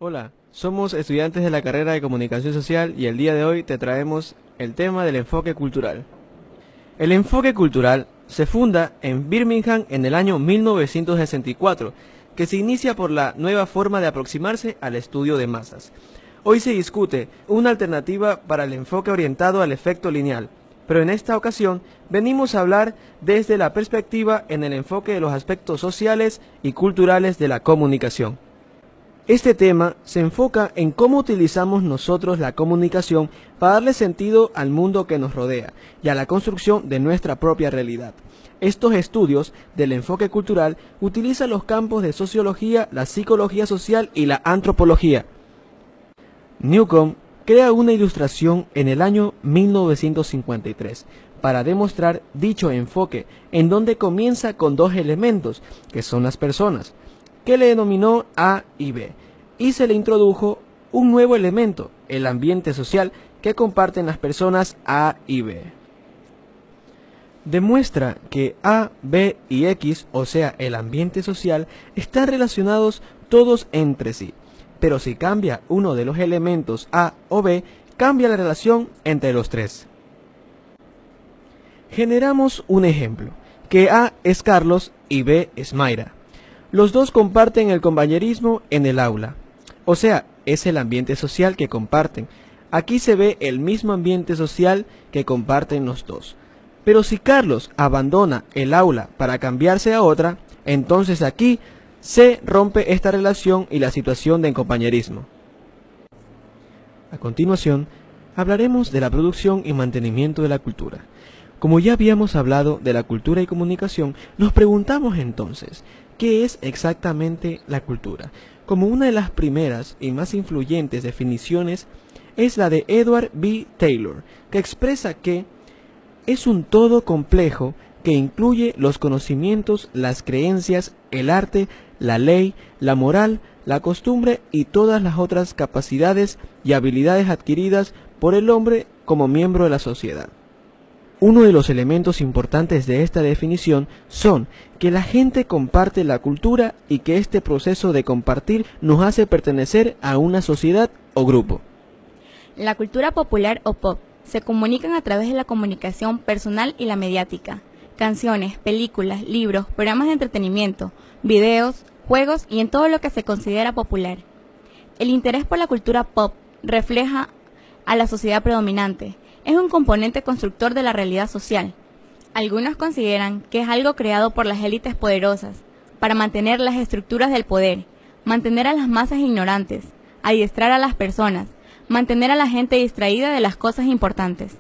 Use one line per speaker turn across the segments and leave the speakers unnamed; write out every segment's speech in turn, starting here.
Hola, somos estudiantes de la carrera de Comunicación Social y el día de hoy te traemos el tema del enfoque cultural. El enfoque cultural se funda en Birmingham en el año 1964, que se inicia por la nueva forma de aproximarse al estudio de masas. Hoy se discute una alternativa para el enfoque orientado al efecto lineal, pero en esta ocasión venimos a hablar desde la perspectiva en el enfoque de los aspectos sociales y culturales de la comunicación. Este tema se enfoca en cómo utilizamos nosotros la comunicación para darle sentido al mundo que nos rodea y a la construcción de nuestra propia realidad. Estos estudios del enfoque cultural utilizan los campos de sociología, la psicología social y la antropología. Newcomb crea una ilustración en el año 1953 para demostrar dicho enfoque, en donde comienza con dos elementos, que son las personas, que le denominó A y B, y se le introdujo un nuevo elemento, el ambiente social que comparten las personas A y B. Demuestra que A, B y X, o sea, el ambiente social, están relacionados todos entre sí, pero si cambia uno de los elementos A o B, cambia la relación entre los tres. Generamos un ejemplo, que A es Carlos y B es Mayra. Los dos comparten el compañerismo en el aula, o sea, es el ambiente social que comparten. Aquí se ve el mismo ambiente social que comparten los dos. Pero si Carlos abandona el aula para cambiarse a otra, entonces aquí se rompe esta relación y la situación de compañerismo. A continuación, hablaremos de la producción y mantenimiento de la cultura. Como ya habíamos hablado de la cultura y comunicación, nos preguntamos entonces, ¿qué es exactamente la cultura? Como una de las primeras y más influyentes definiciones es la de Edward B. Taylor, que expresa que es un todo complejo que incluye los conocimientos, las creencias, el arte, la ley, la moral, la costumbre y todas las otras capacidades y habilidades adquiridas por el hombre como miembro de la sociedad. Uno de los elementos importantes de esta definición son que la gente comparte la cultura y que este proceso de compartir nos hace pertenecer a una sociedad o grupo.
La cultura popular o pop se comunican a través de la comunicación personal y la mediática, canciones, películas, libros, programas de entretenimiento, videos, juegos y en todo lo que se considera popular. El interés por la cultura pop refleja a la sociedad predominante. Es un componente constructor de la realidad social. Algunos consideran que es algo creado por las élites poderosas, para mantener las estructuras del poder, mantener a las masas ignorantes, adiestrar a las personas, mantener a la gente distraída de las cosas importantes.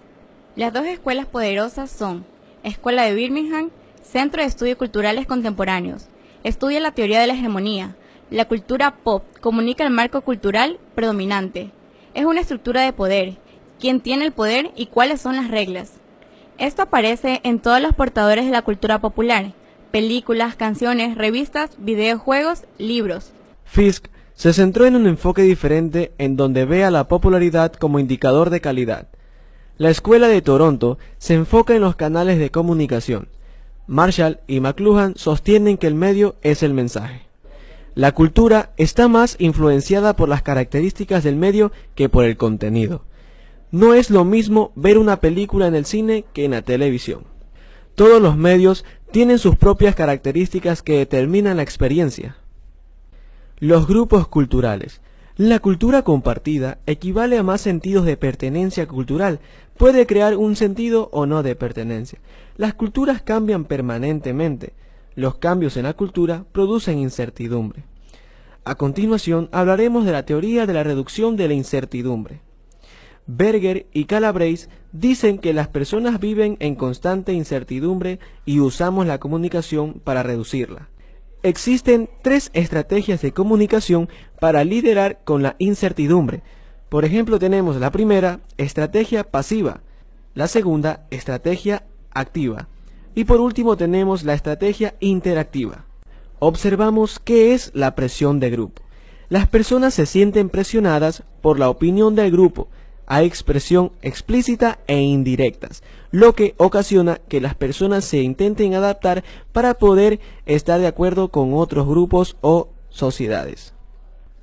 Las dos escuelas poderosas son Escuela de Birmingham, Centro de Estudios Culturales Contemporáneos. Estudia la teoría de la hegemonía. La cultura pop comunica el marco cultural predominante. Es una estructura de poder. ¿Quién tiene el poder y cuáles son las reglas? Esto aparece en todos los portadores de la cultura popular: películas, canciones, revistas, videojuegos, libros.
Fisk se centró en un enfoque diferente en donde ve a la popularidad como indicador de calidad. La Escuela de Toronto se enfoca en los canales de comunicación. Marshall y McLuhan sostienen que el medio es el mensaje. La cultura está más influenciada por las características del medio que por el contenido. No es lo mismo ver una película en el cine que en la televisión. Todos los medios tienen sus propias características que determinan la experiencia. Los grupos culturales. La cultura compartida equivale a más sentidos de pertenencia cultural. Puede crear un sentido o no de pertenencia. Las culturas cambian permanentemente. Los cambios en la cultura producen incertidumbre. A continuación hablaremos de la teoría de la reducción de la incertidumbre. Berger y Calabrese dicen que las personas viven en constante incertidumbre y usamos la comunicación para reducirla. Existen tres estrategias de comunicación para lidiar con la incertidumbre. Por ejemplo, tenemos la primera, estrategia pasiva, la segunda, estrategia activa, y por último tenemos la estrategia interactiva. Observamos qué es la presión de grupo. Las personas se sienten presionadas por la opinión del grupo. Hay expresión explícita e indirectas, lo que ocasiona que las personas se intenten adaptar para poder estar de acuerdo con otros grupos o sociedades.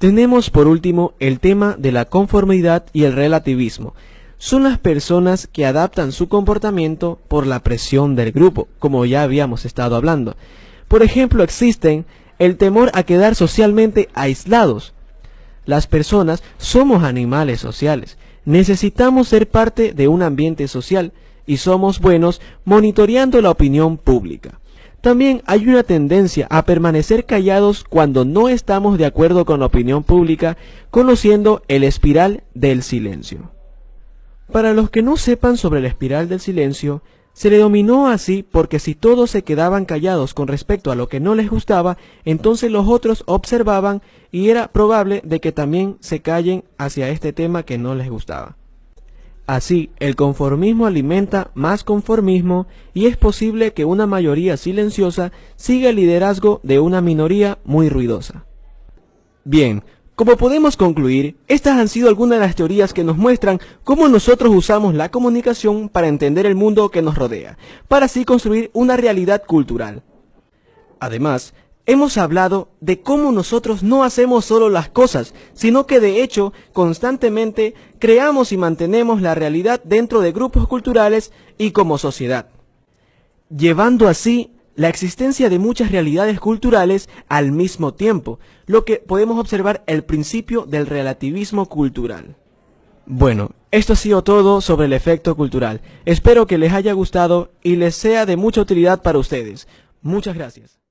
Tenemos por último el tema de la conformidad y el relativismo. Son las personas que adaptan su comportamiento por la presión del grupo, como ya habíamos estado hablando. Por ejemplo, existen el temor a quedar socialmente aislados. Las personas somos animales sociales, necesitamos ser parte de un ambiente social y somos buenos monitoreando la opinión pública. También hay una tendencia a permanecer callados cuando no estamos de acuerdo con la opinión pública, conociendo el espiral del silencio. Para los que no sepan sobre la espiral del silencio, se le denominó así porque si todos se quedaban callados con respecto a lo que no les gustaba, entonces los otros observaban y era probable de que también se callen hacia este tema que no les gustaba. Así, el conformismo alimenta más conformismo y es posible que una mayoría silenciosa siga el liderazgo de una minoría muy ruidosa. Bien, como podemos concluir, estas han sido algunas de las teorías que nos muestran cómo nosotros usamos la comunicación para entender el mundo que nos rodea, para así construir una realidad cultural. Además, hemos hablado de cómo nosotros no hacemos solo las cosas, sino que de hecho, constantemente creamos y mantenemos la realidad dentro de grupos culturales y como sociedad, llevando así la existencia de muchas realidades culturales al mismo tiempo, lo que podemos observar el principio del relativismo cultural. Bueno, esto ha sido todo sobre el efecto cultural. Espero que les haya gustado y les sea de mucha utilidad para ustedes. Muchas gracias.